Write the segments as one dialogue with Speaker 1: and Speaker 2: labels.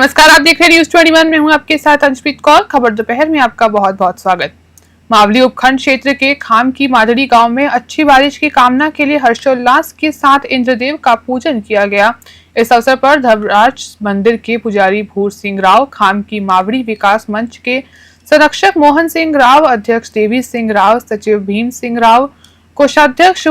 Speaker 1: नमस्कार, आप देख रहे हैं न्यूज 21 में हूं आपके साथ अंशप्रीत कौर। खबर दोपहर में आपका बहुत बहुत स्वागत। मावली उपखंड क्षेत्र के खाम की मादड़ी गांव में अच्छी बारिश की कामना के लिए हर्षोल्लास के साथ इंद्रदेव का पूजन किया गया। इस अवसर पर धर्मराज मंदिर के पुजारी भूर सिंह राव, खाम की मावड़ी विकास मंच के संरक्षक मोहन सिंह राव, अध्यक्ष देवी सिंह राव, सचिव भीम सिंह राव, कोषाध्यक्ष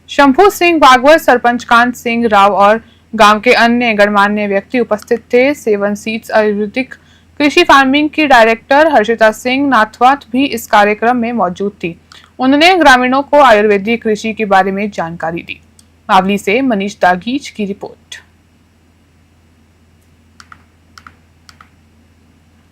Speaker 1: शंभू सिंह भागवत, सरपंच कांत सिंह राव और गांव के अन्य गणमान्य व्यक्ति उपस्थित थे। सेवन सीड्स आयुर्वेदिक कृषि फार्मिंग की डायरेक्टर हर्षिता सिंह नाथवात भी इस कार्यक्रम में मौजूद थी। उन्होंने ग्रामीणों को आयुर्वेदिक कृषि के बारे में जानकारी दी। मावली से मनीष दागीच की रिपोर्ट।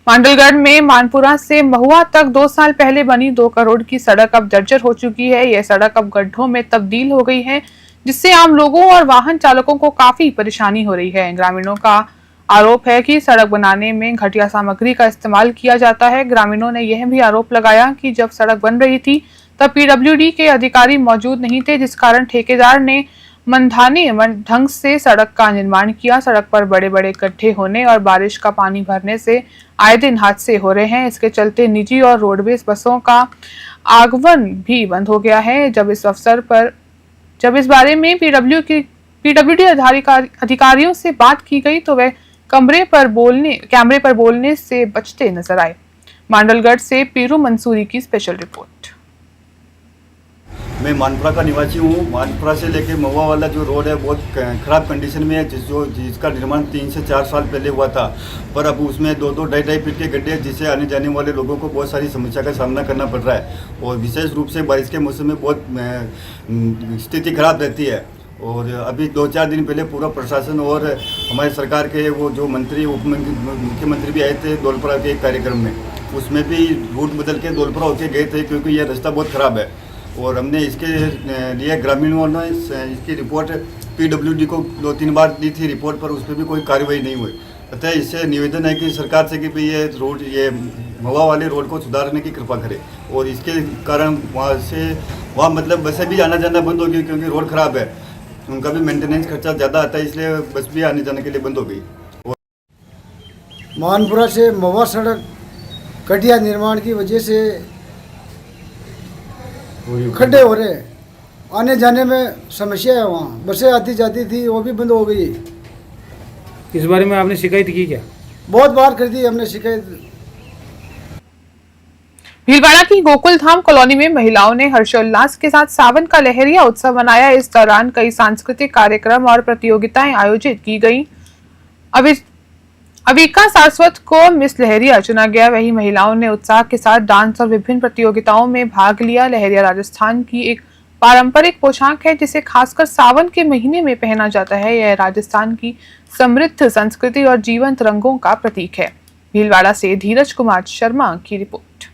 Speaker 1: मांडलगढ़ में मानपुरा से महुआ तक 2 साल पहले बनी 2 करोड़ की सड़क अब जर्जर हो चुकी है। यह सड़क अब गड्ढों में तब्दील हो गई है, जिससे आम लोगों और वाहन चालकों को काफी परेशानी हो रही है। ग्रामीणों का आरोप है कि सड़क बनाने में घटिया सामग्री का इस्तेमाल किया जाता है। ग्रामीणों ने यह भी आरोप लगाया कि जब सड़क बन रही थी तब पीडब्ल्यूडी के अधिकारी मौजूद नहीं थे, जिस कारण ठेकेदार ने मनधानी ढंग से सड़क का निर्माण किया। सड़क पर बड़े बड़े गड्ढे होने और बारिश का पानी भरने से आए दिन हादसे हो रहे हैं। इसके चलते निजी और रोडवेज बसों का आगमन भी बंद हो गया है। जब इस बारे में पीडब्ल्यूडी अधिकारियों से बात की गई तो वे कैमरे पर बोलने से बचते नजर आए। मांडलगढ़ से पीरू मंसूरी की स्पेशल रिपोर्ट।
Speaker 2: मैं मानपुरा का निवासी हूँ। मानपुरा से लेके महुआ वाला जो रोड है बहुत ख़राब कंडीशन में है, जिसका निर्माण 3 से 4 साल पहले हुआ था, पर अब उसमें 2-2, 2.5 फीट के गड्ढे हैं, जिससे आने जाने वाले लोगों को बहुत सारी समस्या का सामना करना पड़ रहा है। और विशेष रूप से बारिश के मौसम में बहुत स्थिति खराब रहती है। और अभी 2-4 दिन पहले पूरा प्रशासन और हमारे सरकार के वो जो मंत्री मुख्यमंत्री भी आए थे दौलपुरा के एक कार्यक्रम में, उसमें भी रूट बदल के दौलपुरा होके गए थे, क्योंकि यह रास्ता बहुत ख़राब है। और हमने इसके लिए ग्रामीणों ने इसकी रिपोर्ट पीडब्ल्यूडी को 2-3 बार दी थी रिपोर्ट, पर उस पर भी कोई कार्रवाई नहीं हुई। अतः इससे निवेदन है कि सरकार से कि भाई ये महुआ वाले रोड को सुधारने की कृपा करे। और इसके कारण वहाँ मतलब बसें भी आना जाना बंद हो गई, क्योंकि रोड ख़राब है, उनका भी मेंटेनेंस खर्चा ज़्यादा आता है, इसलिए बस भी आने जाने के लिए बंद हो गई।
Speaker 3: मानपुरा से महुआ सड़क घटिया निर्माण की वजह से खड्डे हो रहे, आने जाने में समस्या है। वहाँ बसें आती जाती थी, वो भी बंद हो गई।
Speaker 4: इस बारे में आपने शिकायत की क्या?
Speaker 3: बहुत बार कर दी हमने शिकायत।
Speaker 1: भीलवाड़ा की गोकुल धाम कॉलोनी में महिलाओं ने हर्षोल्लास के साथ सावन का लहरिया उत्सव मनाया। इस दौरान कई सांस्कृतिक कार्यक्रम और प्रतियोगिताएं आयोजित की गयी। अविका सारस्वत को मिस लहरिया चुना गया। वहीं महिलाओं ने उत्साह के साथ डांस और विभिन्न प्रतियोगिताओं में भाग लिया। लहरिया राजस्थान की एक पारंपरिक पोशाक है, जिसे खासकर सावन के महीने में पहना जाता है। यह राजस्थान की समृद्ध संस्कृति और जीवंत रंगों का प्रतीक है। भीलवाड़ा से धीरज कुमार शर्मा की रिपोर्ट।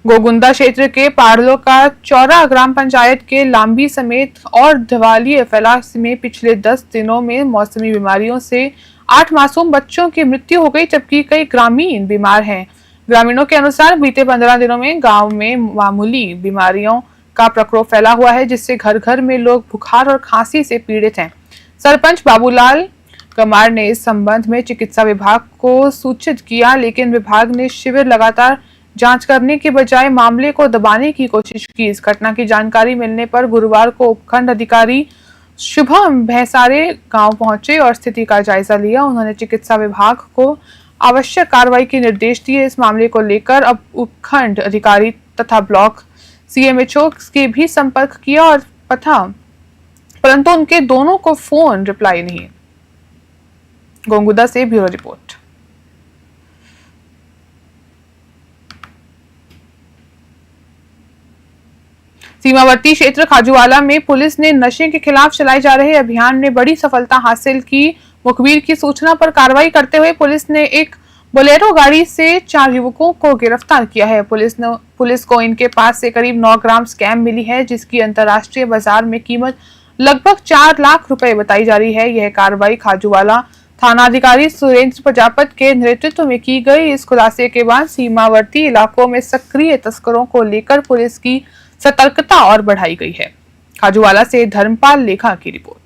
Speaker 1: गोगुंदा क्षेत्र के पारलो का चौरा ग्राम पंचायत के लांबी समेत और धवालिये फैला में पिछले 10 दिनों में मौसमी बीमारियों से 8 मासूम बच्चों की मृत्यु हो गई, जबकि कई ग्रामीण बीमार हैं। ग्रामीणों के अनुसार बीते 15 दिनों में गांव में मामूली बीमारियों का प्रकोप फैला हुआ है, जिससे घर घर में लोग बुखार और खांसी से पीड़ित हैं। सरपंच बाबूलाल कमार ने इस संबंध में चिकित्सा विभाग को सूचित किया, लेकिन विभाग ने शिविर लगातार जांच करने के बजाय मामले को दबाने की कोशिश की। इस घटना की जानकारी मिलने पर गुरुवार को उपखंड अधिकारी शुभम भैंसारे गांव पहुंचे और स्थिति का जायजा लिया। उन्होंने चिकित्सा विभाग को आवश्यक कार्रवाई के निर्देश दिए। इस मामले को लेकर अब उपखंड अधिकारी तथा ब्लॉक सीएमएचओ के भी संपर्क किया और परंतु उनके दोनों को फोन रिप्लाई नहीं। गोंगुदा से ब्यूरो रिपोर्ट। सीमावर्ती क्षेत्र खाजूवाला में पुलिस ने नशे के खिलाफ चलाए जा रहे अभियान में बड़ी सफलता हासिल की। मुखबिर की सूचना पर कार्रवाई करते हुए पुलिस ने एक बोलेरो गाड़ी से 4 युवकों को गिरफ्तार किया है। पुलिस को इनके पास से करीब 9 ग्राम स्कैम मिली है, जिसकी अंतर्राष्ट्रीय बाजार में कीमत लगभग 4 लाख रुपए बताई जा रही है। यह कार्रवाई खाजूवाला थानाधिकारी सुरेंद्र प्रजापत के नेतृत्व में की गई। इस खुलासे के बाद सीमावर्ती इलाकों में सक्रिय तस्करों को लेकर पुलिस की सतर्कता और बढ़ाई गई है। खाजूवाला से धर्मपाल लेखा की रिपोर्ट।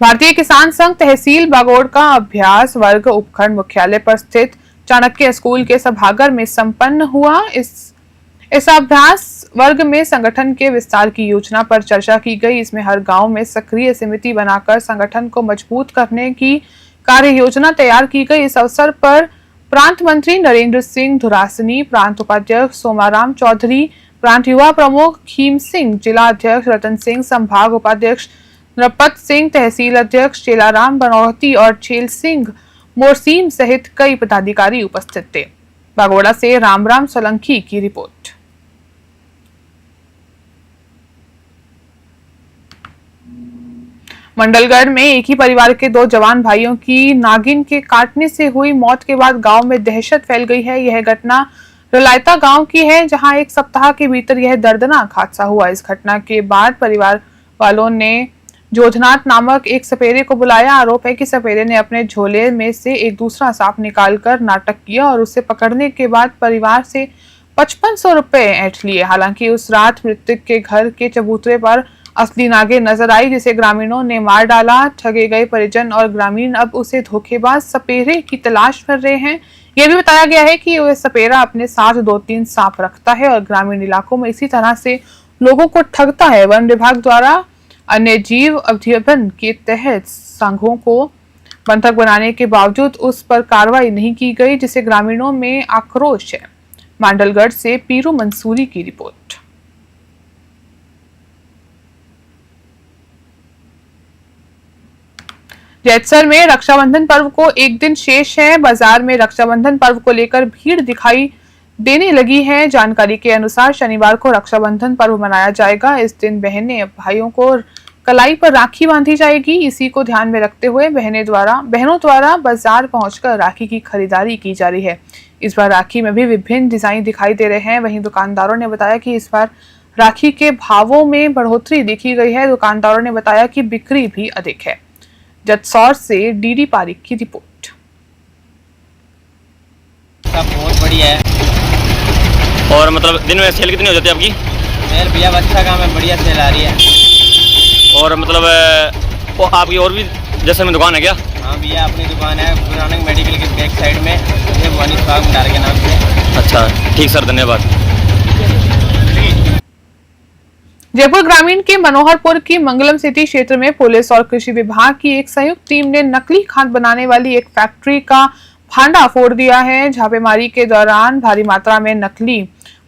Speaker 1: भारतीय किसान संघ तहसील बागोड़ का अभ्यास वर्ग उपखंड मुख्यालय पर स्थित चाणक्य स्कूल के सभागार में संपन्न हुआ। इस अभ्यास वर्ग में संगठन के विस्तार की योजना पर चर्चा की गई। इसमें हर गांव में सक्रिय समिति बनाकर संगठन को मजबूत करने की कार्य योजना तैयार की गई। इस अवसर पर प्रांत मंत्री नरेंद्र सिंह धुरासनी, प्रांत उपाध्यक्ष सोमाराम चौधरी, प्रांत युवा प्रमुख खीम सिंह, जिला अध्यक्ष रतन सिंह, संभाग उपाध्यक्ष नरपत सिंह, तहसील अध्यक्ष चेलाराम बनौती और छेल सिंह मोरसीम सहित कई पदाधिकारी उपस्थित थे। बागोड़ा से रामराम सोलंकी की रिपोर्ट। मंडलगढ़ में एक ही परिवार के 2 जवान भाइयों की नागिन के काटने से हुई मौत के बाद गांव में दहशत फैल गई है। यह घटना रलायता गांव की है, जहां एक सप्ताह के भीतर यह दर्दनाक हादसा हुआ। इस घटना के बाद परिवार वालों ने जोधनाथ नामक एक सपेरे को बुलाया। आरोप है कि सपेरे ने अपने झोले में से एक दूसरा सांप निकालकर नाटक किया और उसे पकड़ने के बाद परिवार से 5500 रुपए ऐंठ लिए। हालांकि उस रात मृतक के घर के चबूतरे पर असली नागिन नजर आई, जिसे ग्रामीणों ने मार डाला। ठगे गए परिजन और ग्रामीण अब उसे धोखेबाज सपेरे की तलाश कर रहे हैं। यह भी बताया गया है कि वह सपेरा अपने साथ 2-3 सांप रखता है और ग्रामीण इलाकों में इसी तरह से लोगों को ठगता है। वन विभाग द्वारा अन्य जीव अभ्युदन के तहत संघों को बंधक बनाने के बावजूद उस पर कार्रवाई नहीं की गई, जिसे ग्रामीणों में आक्रोश है। मांडलगढ़ से पीरू मंसूरी की रिपोर्ट। जैतसर में रक्षाबंधन पर्व को एक दिन शेष है। बाजार में रक्षाबंधन पर्व को लेकर भीड़ दिखाई देने लगी है। जानकारी के अनुसार शनिवार को रक्षाबंधन पर्व मनाया जाएगा। इस दिन बहनें भाइयों को कलाई पर राखी बांधी जाएगी। इसी को ध्यान में रखते हुए बहनों द्वारा बाजार पहुंचकर राखी की खरीदारी की जा रही है। इस बार राखी में भी विभिन्न डिजाइन दिखाई दे रहे हैं। वहीं दुकानदारों ने बताया कि इस बार राखी के भावों में बढ़ोतरी देखी गई है। दुकानदारों ने बताया कि बिक्री भी अधिक है। जतसौर से डीडी पारिक की रिपोर्ट।
Speaker 5: सब बहुत बढ़िया है।
Speaker 6: और मतलब दिन में सेल कितनी हो जाती है आपकी?
Speaker 5: सेल भैया अच्छा काम है, बढ़िया सेल आ रही है।
Speaker 6: और मतलब वो आपकी और भी जैसे में दुकान है क्या?
Speaker 5: हाँ भैया, अपनी दुकान है गुरु नानक मेडिकल के बैक साइड में, ये भवानी साग भंडार के नाम से।
Speaker 6: अच्छा ठीक सर, धन्यवाद।
Speaker 1: जयपुर ग्रामीण के मनोहरपुर की मंगलम सिटी क्षेत्र में पुलिस और कृषि विभाग की एक संयुक्त टीम ने नकली खाद बनाने वाली एक फैक्ट्री का भांडा फोड़ दिया है। छापेमारी के दौरान भारी मात्रा में नकली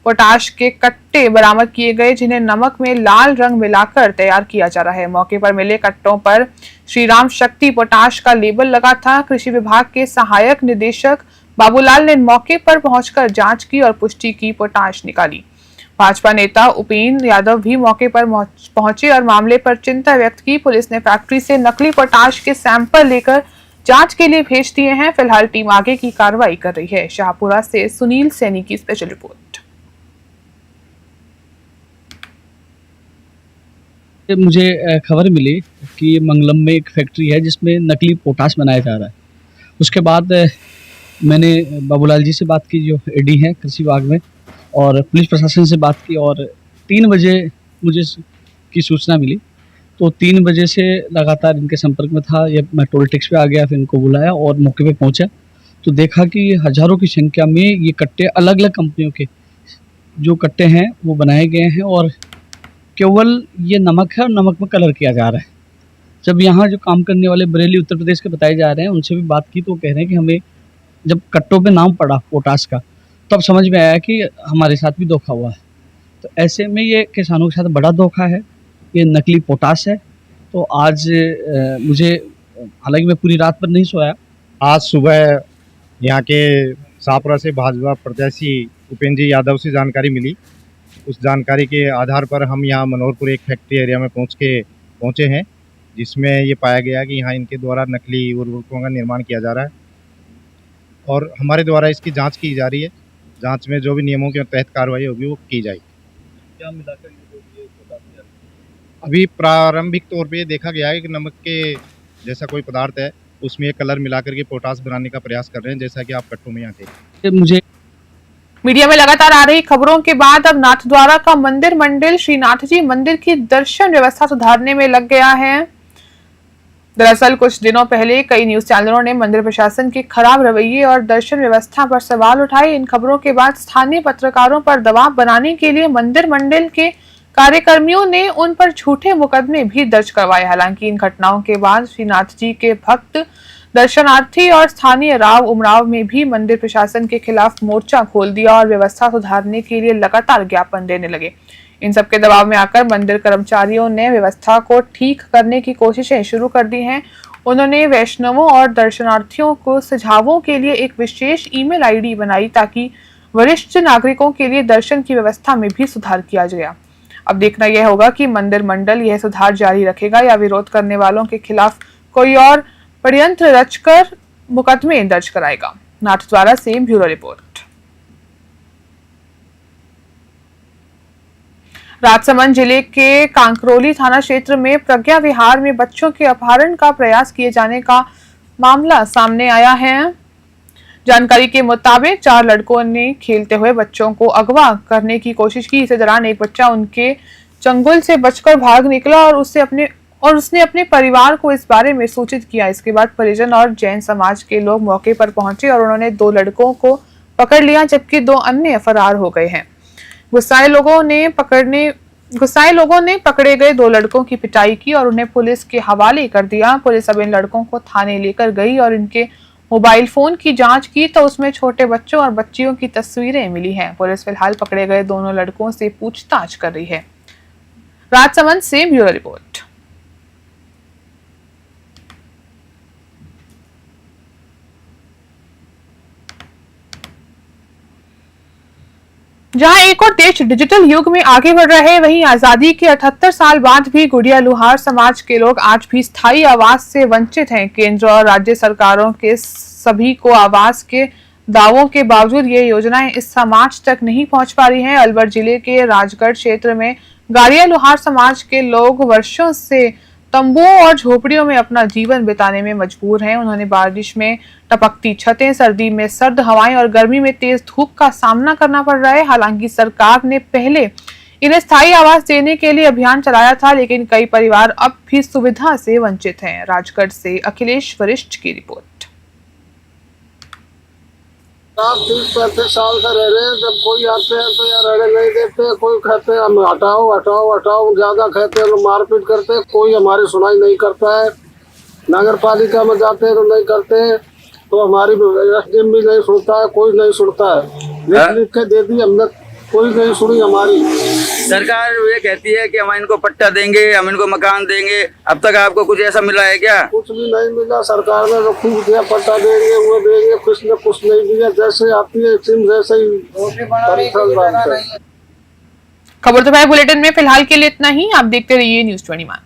Speaker 1: पोटाश के कट्टे बरामद किए गए, जिन्हें नमक में लाल रंग मिलाकर तैयार किया जा रहा है। मौके पर मिले कट्टों पर श्री राम शक्ति पोटाश का लेबल लगा था। कृषि विभाग के सहायक निदेशक बाबूलाल ने मौके पर पहुंचकर जांच की और पुष्टि की पोटाश निकाली। भाजपा नेता उपेंद्र यादव भी मौके पर पहुंचे और मामले पर चिंता व्यक्त की। पुलिस ने फैक्ट्री से नकली पोटाश के सैंपल लेकर जांच के लिए भेज दिए हैं। फिलहाल टीम आगे की कार्रवाई कर रही है। शाहपुरा से सुनील सैनी की स्पेशल रिपोर्ट।
Speaker 7: मुझे खबर मिली कि मंगलम में एक फैक्ट्री है जिसमें नकली पोटाश बनाया जा रहा है। उसके बाद मैंने बाबूलाल जी से बात की, जो एडी हैं कृषि विभाग में, और पुलिस प्रशासन से बात की, और 3 बजे मुझे की सूचना मिली। तो 3 बजे से लगातार इनके संपर्क में था। ये मैं टोल टैक्स पे आ गया, फिर इनको बुलाया और मौके पे पहुंचा तो देखा कि हज़ारों की संख्या में ये कट्टे अलग अलग कंपनियों के जो कट्टे हैं वो बनाए गए हैं, और केवल ये नमक है और नमक में कलर किया जा रहा है। जब यहाँ जो काम करने वाले बरेली उत्तर प्रदेश के बताए जा रहे हैं, उनसे भी बात की तो वो कह रहे हैं कि हमें जब कट्टों पे नाम पड़ा पोटाश का, तब समझ में आया कि हमारे साथ भी धोखा हुआ है। तो ऐसे में ये किसानों के साथ बड़ा धोखा है, ये नकली पोटाश है। तो आज मुझे, हालांकि मैं पूरी रात पर नहीं सोया,
Speaker 8: आज सुबह यहाँ के शाहपुरा से भाजपा प्रत्याशी उपेंद्र जी यादव से जानकारी मिली। उस जानकारी के आधार पर हम यहाँ मनोहरपुर एक फैक्ट्री एरिया में पहुँचे हैं, जिसमें ये पाया गया कि यहाँ इनके द्वारा नकली उर्वरकों का निर्माण किया जा रहा है और हमारे द्वारा इसकी जांच की जा रही है। जांच में जो भी नियमों के तहत कार्रवाई होगी वो की जाएगी।
Speaker 7: क्या मिलाकर
Speaker 8: अभी प्रारंभिक तौर पे देखा गया है कि नमक के जैसा कोई पदार्थ है, उसमें एक कलर मिलाकर के पोटाश बनाने का प्रयास कर रहे हैं, जैसा कि आप कट्टों में यहाँ देखें।
Speaker 7: मुझे
Speaker 1: मीडिया में लगातार आ रही खबरों के बाद अब नाथद्वारा का मंदिर मंडल श्रीनाथ जी मंदिर की दर्शन व्यवस्था सुधारने में लग गया है। दरअसल कुछ दिनों पहले कई न्यूज चैनलों ने मंदिर प्रशासन के खराब रवैये और दर्शन व्यवस्था पर सवाल उठाए। इन खबरों के बाद स्थानीय पत्रकारों पर दबाव बनाने के लिए मंदिर मंडल के कार्यकर्मियों ने उन पर झूठे मुकदमे भी दर्ज करवाए। हालांकि इन घटनाओं के बाद श्रीनाथ जी के भक्त, दर्शनार्थी और स्थानीय राव उमराव में भी मंदिर प्रशासन के खिलाफ मोर्चा खोल दिया और व्यवस्था सुधारने के लिए लगातार ज्ञापन देने लगे। इन सब के दबाव में आकर मंदिर कर्मचारियों ने व्यवस्था को ठीक करने की कोशिशें शुरू कर दी हैं। उन्होंने वैष्णवों और दर्शनार्थियों को सुझावों के लिए एक विशेष ईमेल आईडी बनाई ताकि वरिष्ठ नागरिकों के लिए दर्शन की व्यवस्था में भी सुधार किया गया। अब देखना यह होगा कि मंदिर मंडल यह सुधार जारी रखेगा या विरोध करने वालों के खिलाफ कोई और षड्यंत्र रचकर मुकदमे दर्ज कराएगा। नाथद्वारा से ब्यूरो रिपोर्ट। राजसमंद जिले के कांकरोली थाना क्षेत्र में प्रज्ञा विहार में बच्चों के अपहरण का प्रयास किए जाने का मामला सामने आया है। जानकारी के मुताबिक 4 लड़कों ने खेलते हुए बच्चों को अगवा करने की कोशिश की। इसी दौरान एक बच्चा उनके चंगुल से बचकर भाग निकला और उसने अपने परिवार को इस बारे में सूचित किया। इसके बाद परिजन और जैन समाज के लोग मौके पर पहुंचे और उन्होंने 2 लड़कों को पकड़ लिया, जबकि 2 अन्य फरार हो गए हैं। गुस्साए लोगों ने पकड़े गए 2 लड़कों की पिटाई की और उन्हें पुलिस के हवाले कर दिया। पुलिस अब इन लड़कों को थाने लेकर गई और इनके मोबाइल फोन की जांच की तो उसमें छोटे बच्चों और बच्चियों की तस्वीरें मिली हैं। पुलिस फिलहाल पकड़े गए दोनों लड़कों से पूछताछ कर रही है। राजसमंद से ब्यूरो रिपोर्ट। जहां एक और देश डिजिटल युग में आगे बढ़ रहे हैं, वहीं आजादी के 78 साल बाद भी गुड़िया लुहार समाज के लोग आज भी स्थायी आवास से वंचित हैं। केंद्र और राज्य सरकारों के सभी को आवास के दावों के बावजूद ये योजनाएं इस समाज तक नहीं पहुंच पा रही हैं। अलवर जिले के राजगढ़ क्षेत्र में गाड़िया लुहार समाज के लोग वर्षों से तंबुओं और झोपड़ियों में अपना जीवन बिताने में मजबूर हैं। उन्होंने बारिश में टपकती छतें, सर्दी में सर्द हवाएं और गर्मी में तेज धूप का सामना करना पड़ रहा है। हालांकि सरकार ने पहले इन्हें स्थायी आवास देने के लिए अभियान चलाया था, लेकिन कई परिवार अब भी सुविधा से वंचित हैं। राजगढ़ से अखिलेश वरिष्ठ की रिपोर्ट।
Speaker 9: 30-35 साल से रह रहे हैं। जब कोई आते हैं तो यार रहने नहीं देते, कोई कहते हैं हम हटाओ हटाओ हटाओ, ज्यादा कहते हैं तो मारपीट करते, कोई हमारी सुनाई नहीं करता है। नगर पालिका में जाते हैं तो नहीं करते, तो हमारी एसडीएम भी नहीं सुनता है, कोई नहीं सुनता है। लिख के दे दी हमने, कोई नहीं सुनी हमारी।
Speaker 10: सरकार ये कहती है कि हम इनको पट्टा देंगे, हम इनको मकान देंगे। अब तक आपको कुछ ऐसा मिला है क्या?
Speaker 9: कुछ भी नहीं मिला। सरकार ने तो खूब दिया, पट्टा देंगे वो देंगे, कुछ ने कुछ नहीं दिया। जैसे आती है सिम वैसे ही।
Speaker 1: खबर दोपहर बुलेटिन में फिलहाल के लिए इतना ही। आप देखते रहिए न्यूज़ 21।